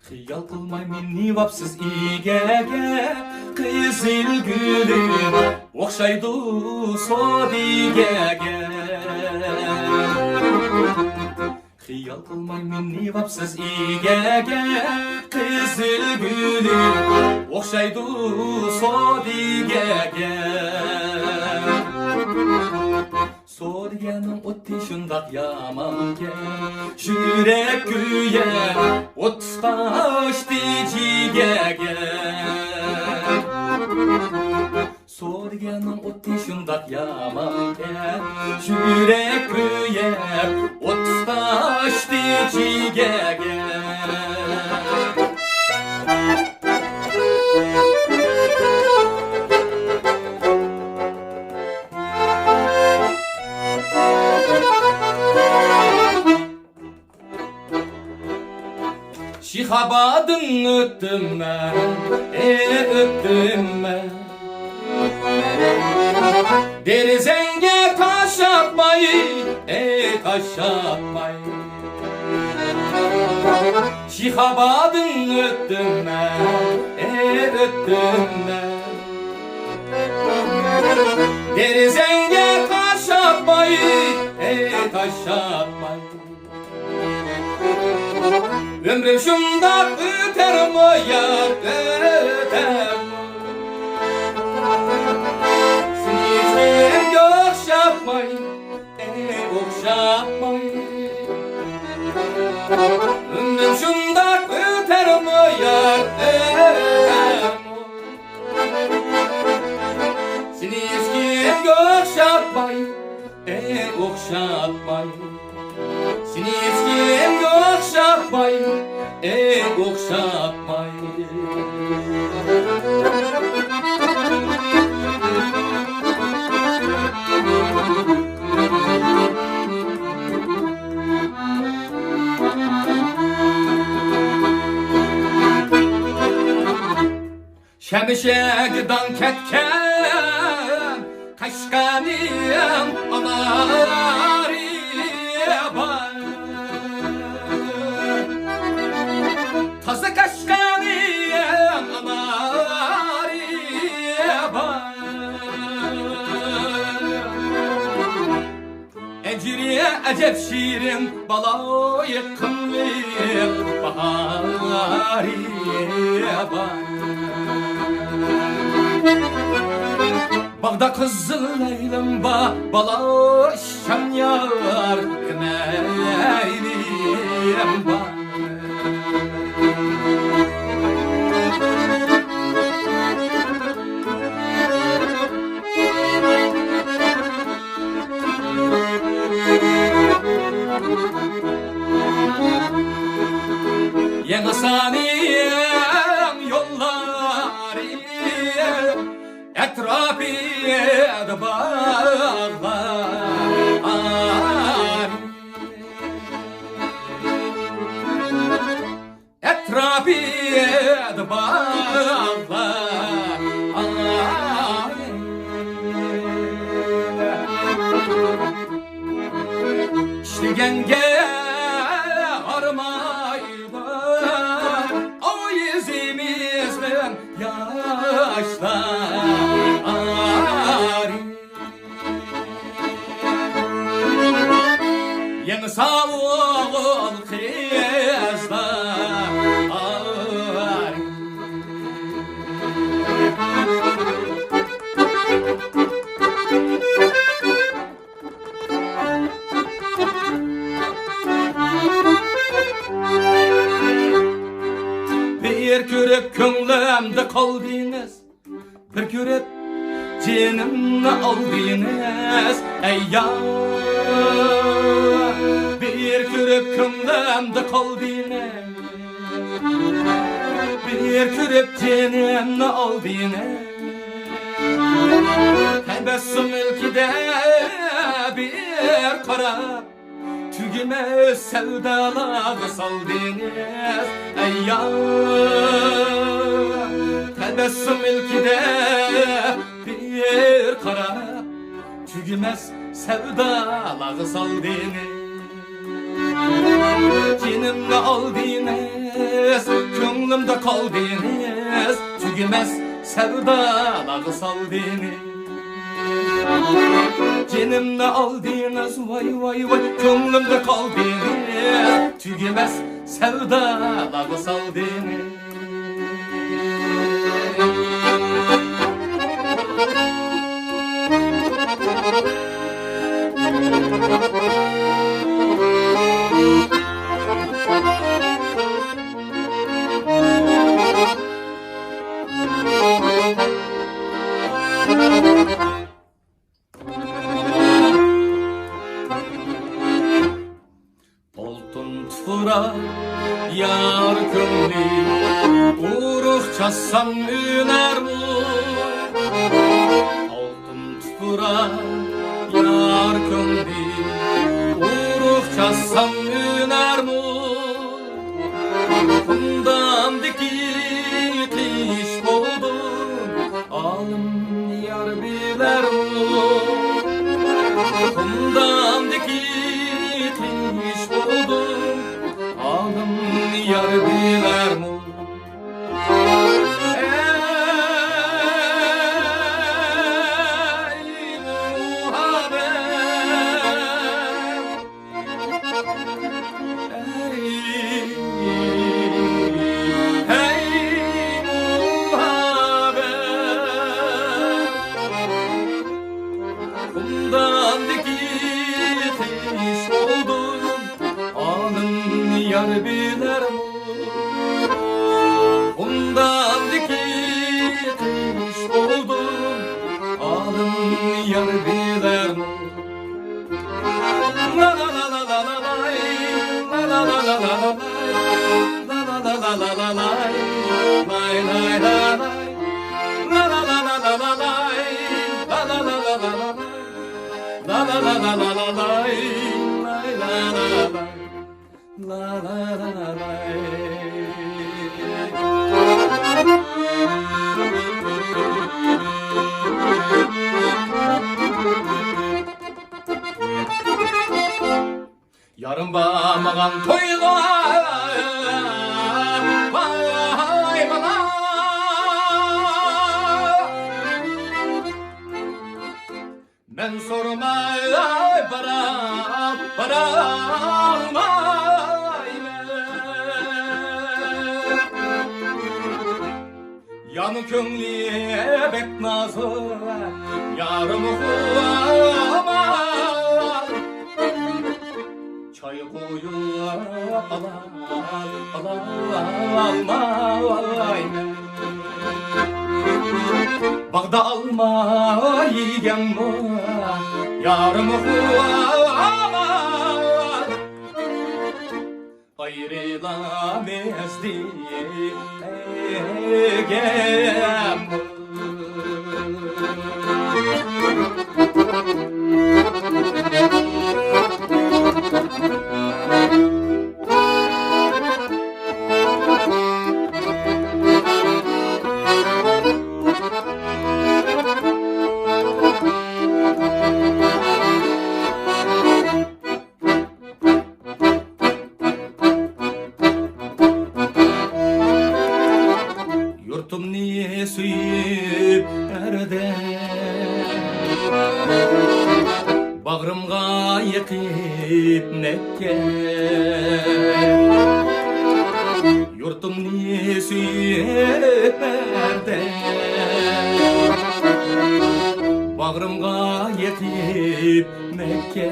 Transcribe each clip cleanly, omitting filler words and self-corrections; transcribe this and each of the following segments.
Xiyal qilmay meni vapsiz igege, qizil gülüm o'xshaydi sodigege. Xiyal qilmay meni vapsiz igege, qizil gülüm o'xshaydi sodigege. So'rganim o'tdi shundoq yamonga, yurek kuyar o't tutashdi jigaga. So'rganim o'tdi shundoq yamonga, yurek kuyar o't tutashdi jigaga. Şihabadın öttüm ben, öttüm ben. Derizenge taş atmayı, taş atmayı. Şihabadın öttüm ben, öttüm ben. Derizenge taş atmayı, taş atmayı. Ömrüm şundak öter mi yar, öter mi? Seni içlerim okşatmay, okşatmay. Ömrüm şundak öter mi yar, öter mi? Seni içlerim okşatmay, okşatmay. Seni içkim okşatmay, okşatmay. Şemşekdan ketken kaşkaniyem anariye var. Tazı kaşkaniyem anariye var. Ecriye acep şirin balayı kımlık bahariye var. Bağda kızıl leylim bala şam yar kınaylim ba. Yeni saniyem yolları etrafıda bağlar. Etrafıda bağlar. İşligenge armaydı o yüzümüzden yaşlar. Yeni sağ ol kızlar. Bir körüp könglimde kaldınız, bir körüp canımni aldınız ey yar. Bir körüp könglimde kaldınız, bir körüp canımni aldınız. Tebessüm ülkede bir kara tügümez sevdaları saldınız ey yar. Tebessüm ülkede bir kara tügümez sevdaları saldınız. Canımni aldınız kaldınız, tügümez sevdaları saldınız. Canımda aldınız vay vay vay, kömrümde kaldınız, tügümez sevdaları saldınız. Oltun tura yar kömri, uruk çassam üner mu? Oltun tura yar kömri, uruk çassam üner mu? Bundan dikiliş oldum, alım yar biler mu? Bundan dikiliş oldum, alım yar biler mu? Yar biler mi? Ondan dikiş oldum, alım yar biler mi? La la la la la la lay, la la la la la la lay, la la la la la la lay, lay lay la lay, la la la la la la lay, la la la la la la lay, la la la la la la lay, lay la la lay. La la la la. Yarın bağmagan toylar, vay bana. Ben sormay para almay. Yanı kömliye bek nazı, yarımı kulağıma çay koyup almay. Bağda alma yiyem bu, yarımı kulağıma ayrılamezdi egem. Yurtum niye suyup erde, bağrımga yetip nekke. Yurtum niye suyup erde, bağrımga yetip Mekke.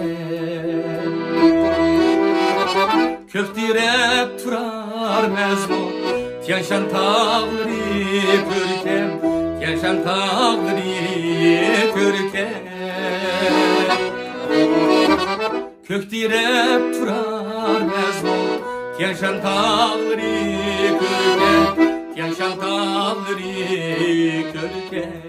Köktirep turar mezmun, Tiyşan tağları körkem, Tiyşan tağları körkem. Köktirep turar mezmun, Tiyşan tağları körkem, Tiyşan tağları körkem.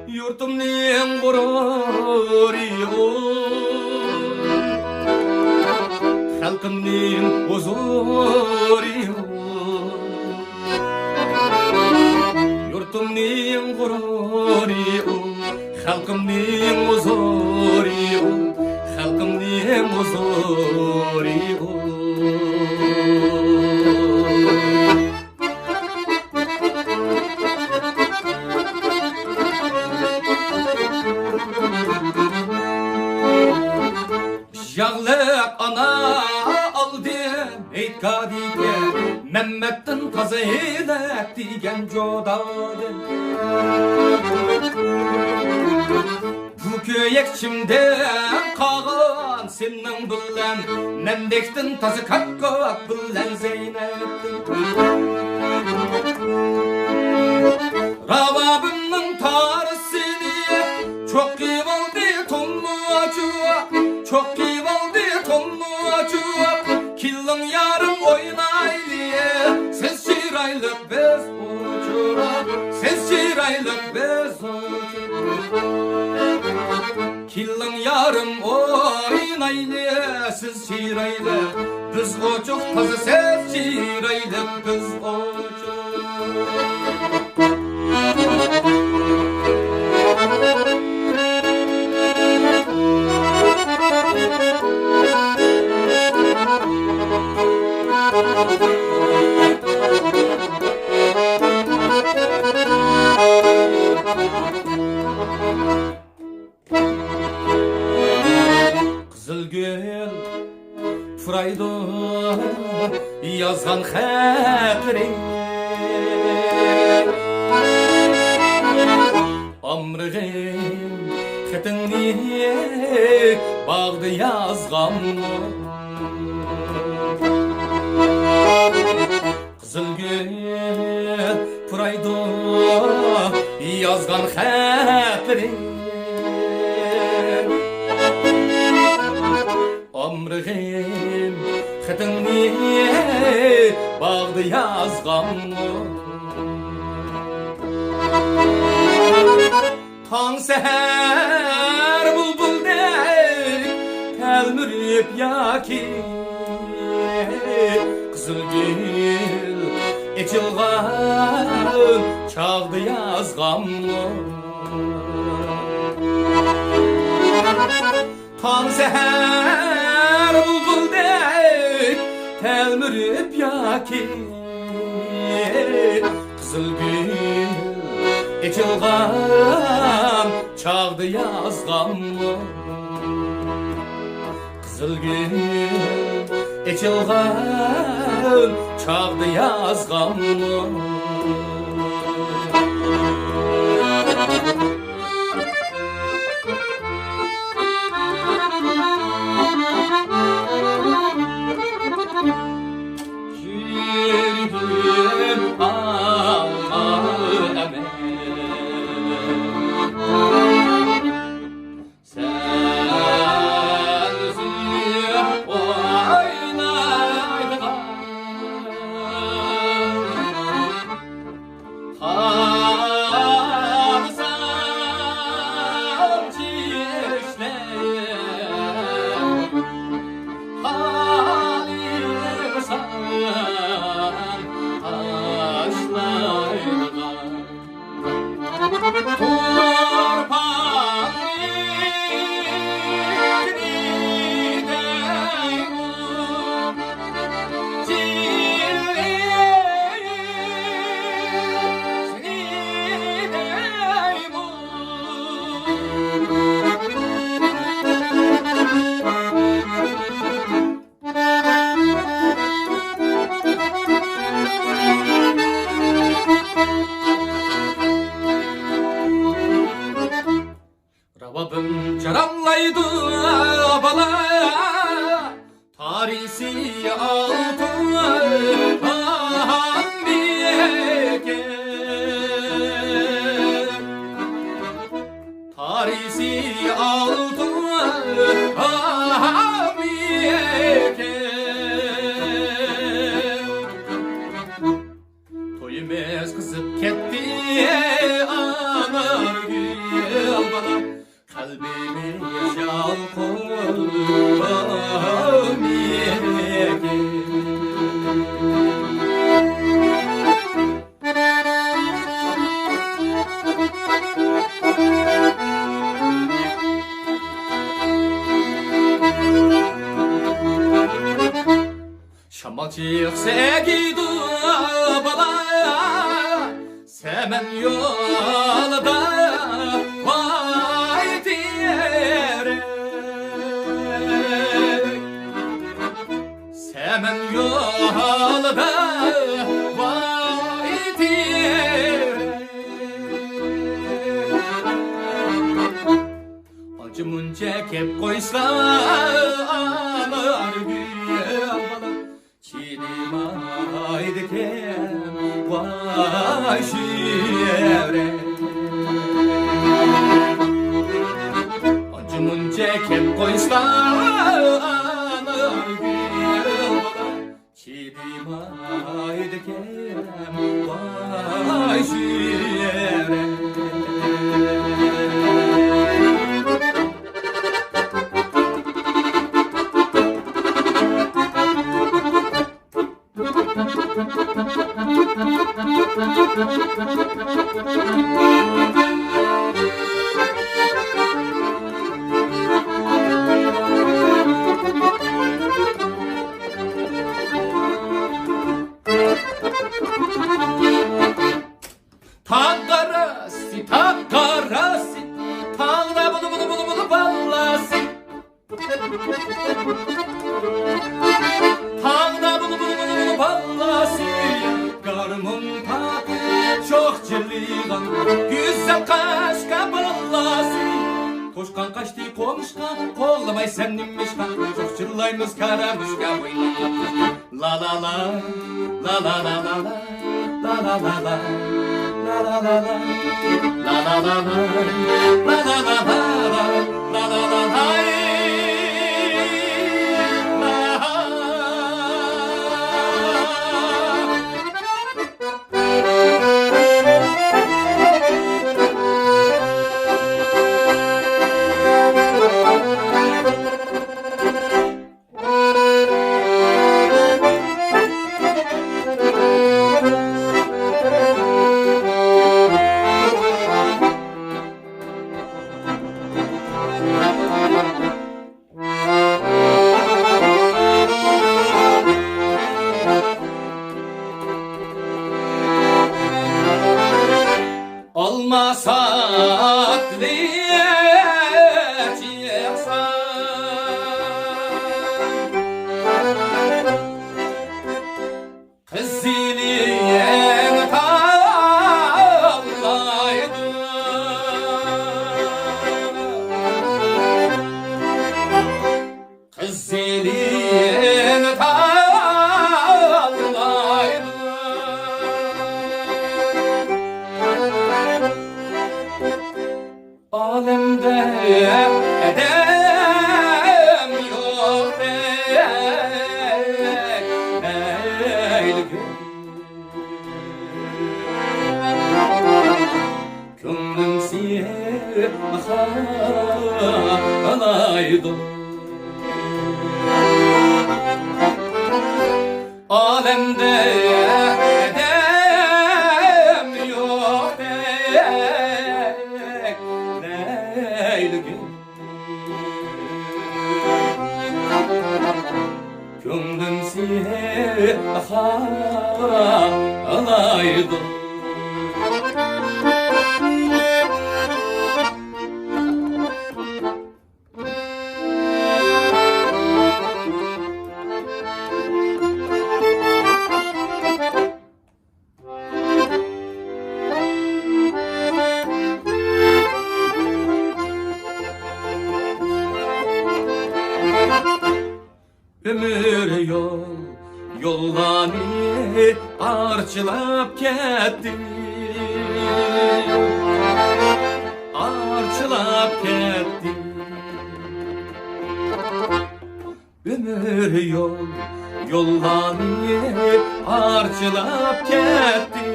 Yurtumning g'ururi xalqimning huzuri yurtimning g'ururi xalqimning huzuri xalqimning huzuri Eytkadiga Mehmettin tazı eylek digen jodadı. Bu köyekçimden kağan senin bilen Memdektin tazı kakkak bilen Zeynep'tin. Rababımın tarısını çok iyi oldu tonmucu, çok iyi oldu tonmucu. Killin yarım oynaylı, siz şiraylık bez uçura, siz şiraylık bez uçura. Killin yarım oynaylı, siz şiraylık biz uçuk tazı siz şiraylık biz uçuk. Kızılgül Fraydo yazgan hatırı Amrığım xətini bağdı yazgan Kızılgül Fraydo yazgan hatırı Amrığım xətini bağdı yazgan Tan seher bulbul der telmürüp yaki Kızılgül içilgan çağdı yazgan Tan seher bulbul der telmürüp yaki Kızılgül içilgan çağdı yazgan Kızılgül içilgan çağdı yazgan Rababım caramlaydı bala Tarisi altın ambiyeke Tarisi altın ambiyeke Toyumez kızıp ketti anar gül bala Kalbimiz yalkılam yeke Şamal çıksa gidu bala Semen yolda vay diyerek Semen yolda da vaydi. Acımın çekip koysalar güya bana çiğnim aydıken vay şiire. Acımın çekip koysalar güya bana çiğnim aydıken vay şiire. Takarasi, takarasi, tağda bulu bulu bulu bulu ballasi. Tağda bulu bulu bulu bulu ballasi. Karımın tadı çok cıllıgan, güzel kaşka ballasi. Koşkan kaçtı konuşka, kollamay sen nimmişka. Çok çırlaymış karamışka boyla. La la la, la la la la la, la la la la. La la la la, la la la la, la la la la, la la la la. Olmasak diyeceksen kız ziliyen tallaydı. Kız ziliyen tallaydı. Alemde edem yok değil gönlüm siyaha alaydı. Alemde edem yok değil gönlüm siyaha alaydı. Ömür yollarını arçılap ketdi. Arçılap ketdi. Ömür yollarını arçılap ketdi.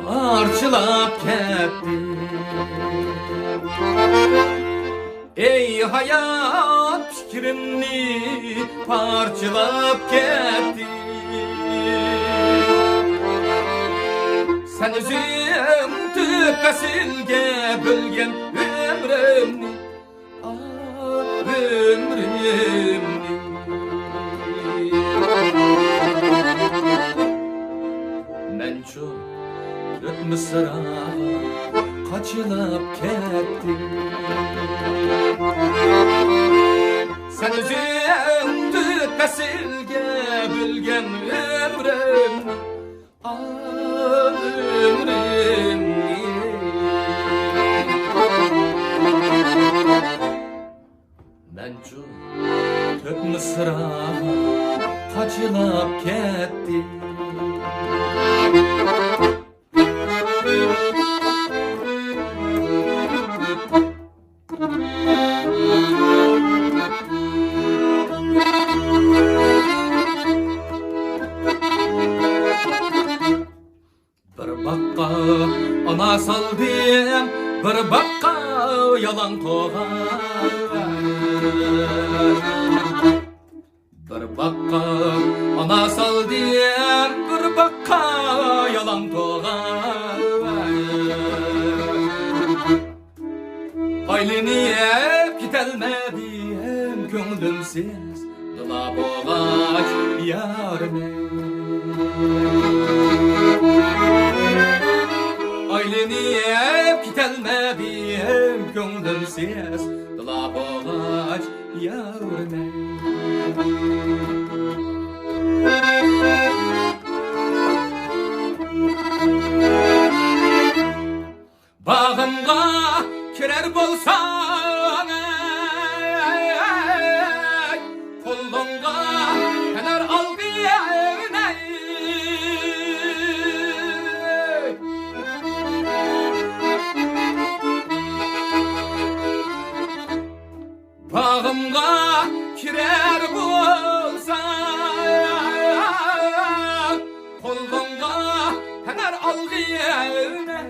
Arçılap ketdi. Ey hayat fikrimni parçalap ketdi. Sen özüm tükasilge bölgen ömrümni, ömrümni. Men çok Mısır'a kaçılıp kettim. Sen özün tütmesin Kök mısra kaçılap ketdi. Bir bakka ana saldım, bir bakka yalan toğan. Bir bakka ana saldım, bir bakka yalan toğan. Ayliniyep gitelmedim köngülümsiz, dıla boğaç yarime. Ayliniyep gitelmedim köngülümsiz, dıla boğaç yarime. Bağımga kirer bolsan ey, kolunga kenar algı yerine. Bağımga kirer bolsan, kolunga kenar algı yerine.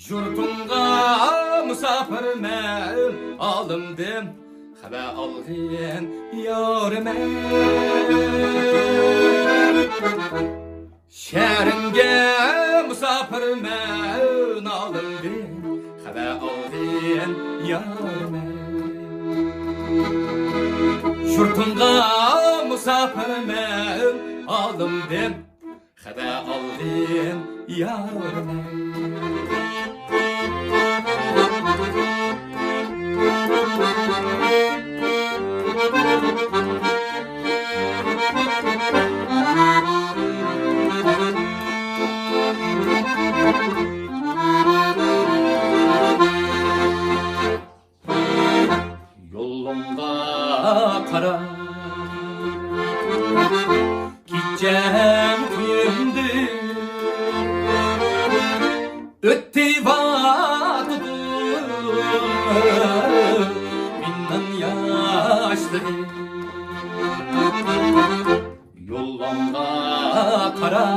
Yurtumga musafir men alındım, haber algın yarime. Şehringe musafir men alındım, haber algın yarime. Yurtumga musafir men alındım, haber algın yarime. Yolumda kara gideceğim kuyumdu, ötti vatıdım minnan yaşlı. Yolumda kara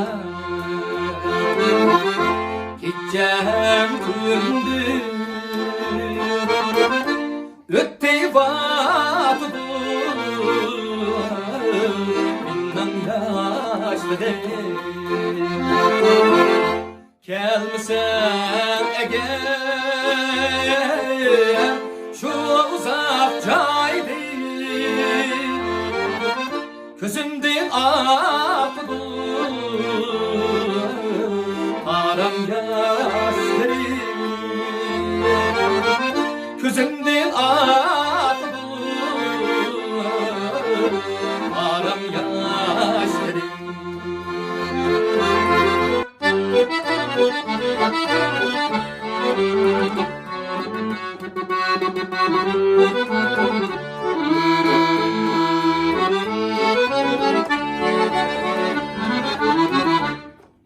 gideceğim kuyumdu, ötti vatıdım minnan yaşlı. Gelmesen eğer şu uzak caydı, gözümden akıdı haram yaşları. Gözümden akıdı haram yaşları.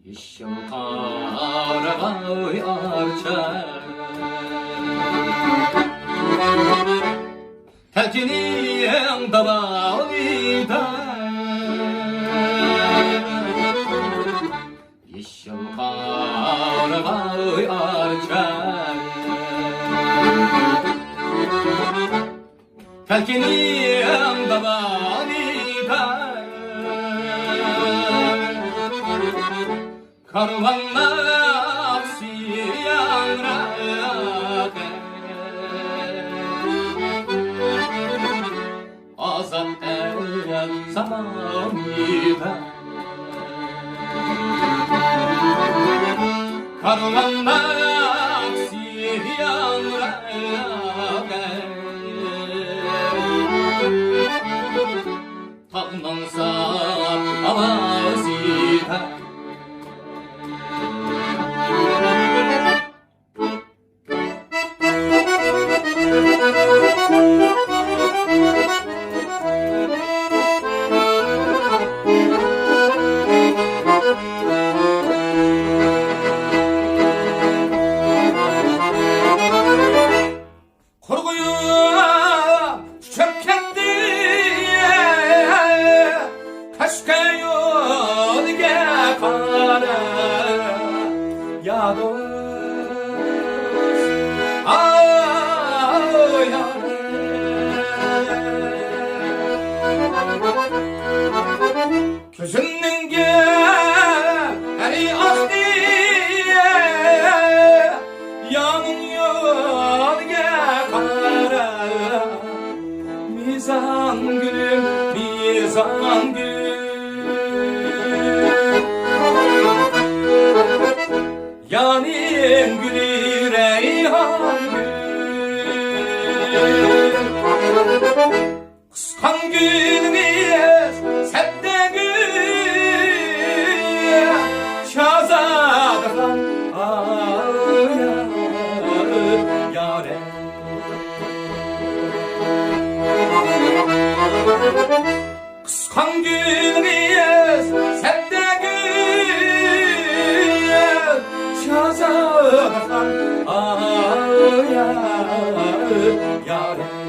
İşim karagay arçar, telkinin dalavida. İşim karagay arçar, telkinin dalavida. Karvanlar aksiyan rakı, azat el zamanida. Karvanlar aksiyan rakı, tağlansa avazida. Nizam gülüm, nizam gülüm. Yarim gülü reyhan gül. Kıskan gülümüz sebde gül. Şazadan yâre. Kıskan gülümüz sebde gül. Şazadan yâre.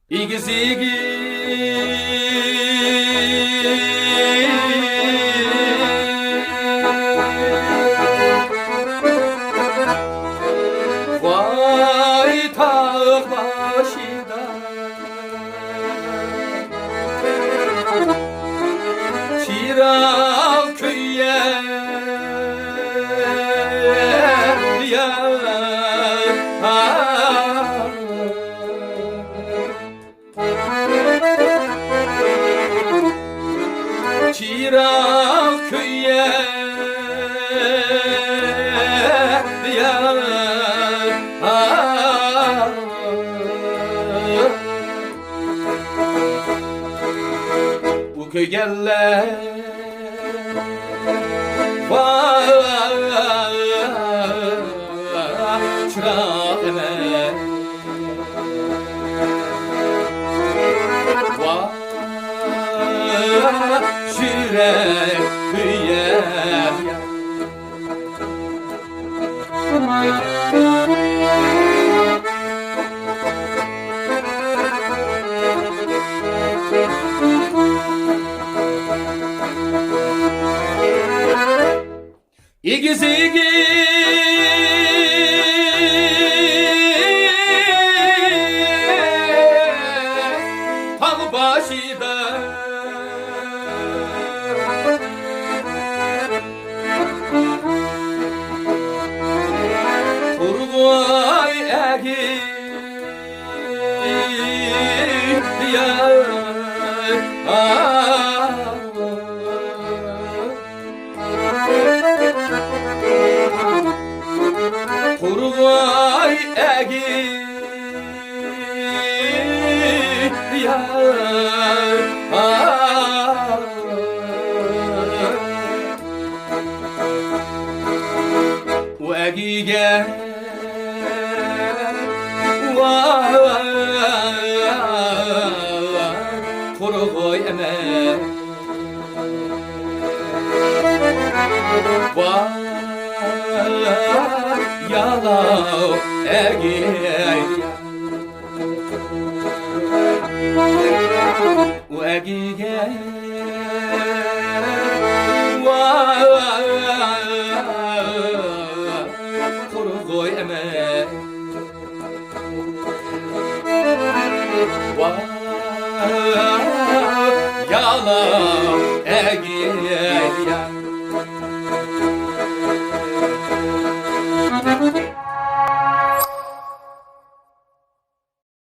İgiz vay tağ başında Çiral köyye Çiral köyye bu köygeller var çırak emek var şirek kıyem İgiz tağ başında Turgay egi Turgay egi o egiye Turgay emek yalav egiye o egiye Turgay emek yalav